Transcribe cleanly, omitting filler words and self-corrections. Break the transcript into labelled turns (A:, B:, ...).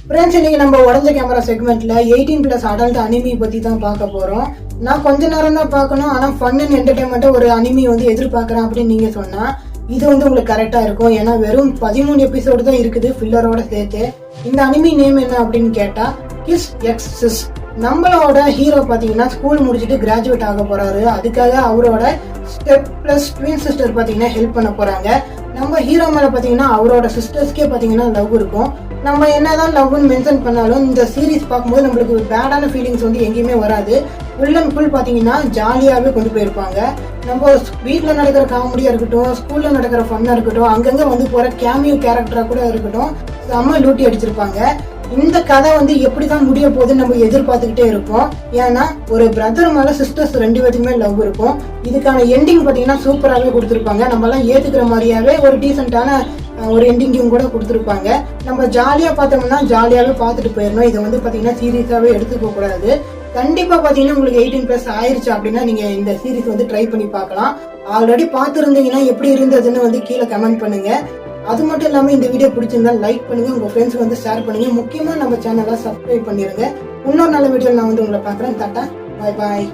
A: Friends, இன்னைக்கு நம்ம உடஞ்ச கேமரா செக்மெண்ட்ல 18+ அடல்ட் அனிமி பத்தி தான் பார்க்க போறோம். நான் கொஞ்ச நேரம் தான் பார்க்கணும், ஆனா ஃபன் அண்ட் என்டர்டைன்மெண்ட்டா ஒரு அனிமி எதிர்பார்க்கறேன் அப்படின்னு நீங்க சொன்னா இது உங்களுக்கு கரெக்டா இருக்கும். ஏன்னா வெறும் 13 எபிசோடு தான் இருக்குது ஃபில்லரோட சேர்த்து. இந்த அனிமி நேம் என்ன அப்படின்னு கேட்டா கிஸ் எக்ஸ் சிஸ். நம்மளோட ஹீரோ பாத்தீங்கன்னா ஸ்கூல் முடிச்சுட்டு கிராஜுவேட் ஆக போறாரு. அதுக்காக அவரோட ஸ்டெப் பிளஸ் ட்வின் சிஸ்டர் பாத்தீங்கன்னா ஹெல்ப் பண்ண போறாங்க. நம்ம ஹீரோ மேல பாத்தீங்கன்னா அவரோட சிஸ்டர்ஸ்க்கே பாத்தீங்கன்னா லவ் இருக்கும். நம்ம என்னதான் லவ்னு மென்ஷன் பண்ணாலும் இந்த சீரீஸ் பார்க்கும்போது நம்மளுக்கு பேடான ஃபீலிங்ஸ் எங்கேயுமே வராது. ஃபுல் அண்ட் ஃபுல் பாத்தீங்கன்னா ஜாலியாவே கொண்டு போயிருப்பாங்க. நம்ம வீட்டில் நடக்கிற காமெடியா இருக்கட்டும், ஸ்கூல்ல நடக்கிற ஃபன்னா இருக்கட்டும், அங்கங்க போற கேமியோ கேரக்டரா கூட இருக்கட்டும், செம்ம லூட்டி அடிச்சிருப்பாங்க. இந்த கதை எப்படிதான் முடிய போகுதுன்னு நம்ம எதிர்பார்த்துக்கிட்டே இருப்போம். ஏன்னா ஒரு பிரதர் மேல சிஸ்டர்ஸ் 2 பேருக்குமே லவ் இருக்கும். இதுக்கான எண்டிங் பாத்தீங்கன்னா சூப்பராகவே கொடுத்துருப்பாங்க. நம்ம எல்லாம் ஏத்துக்கிற மாதிரியாவே ஒரு டீசென்டான ஒரு எண்டிங்கும் கூட கொடுத்துருப்பாங்க. நம்ம ஜாலியா பார்த்தோம்னா ஜாலியாவே பார்த்துட்டு போயிடணும். இதை பாத்தீங்கன்னா சீரியஸாவே எடுத்துக்க கூடாது. கண்டிப்பா பாத்தீங்கன்னா உங்களுக்கு 18+ ஆயிருச்சு அப்படின்னா நீங்க இந்த சீரீஸ் ட்ரை பண்ணி பார்க்கலாம். ஆல்ரெடி பார்த்துருந்தீங்கன்னா எப்படி இருந்ததுன்னு கீழே கமெண்ட் பண்ணுங்க. அது மட்டும் இல்லாம இந்த வீடியோ பிடிச்சிருந்தா லைக் பண்ணுங்க, உங்க ஃப்ரெண்ட்ஸ் ஷேர் பண்ணுங்க. முக்கியமா நம்ம சேனலை சப்ஸ்கிரைப் பண்ணிருங்க. இன்னொரு நல்ல வீடியோ நான் உங்களை பாக்குறேன். டாடா, பாய் பாய்.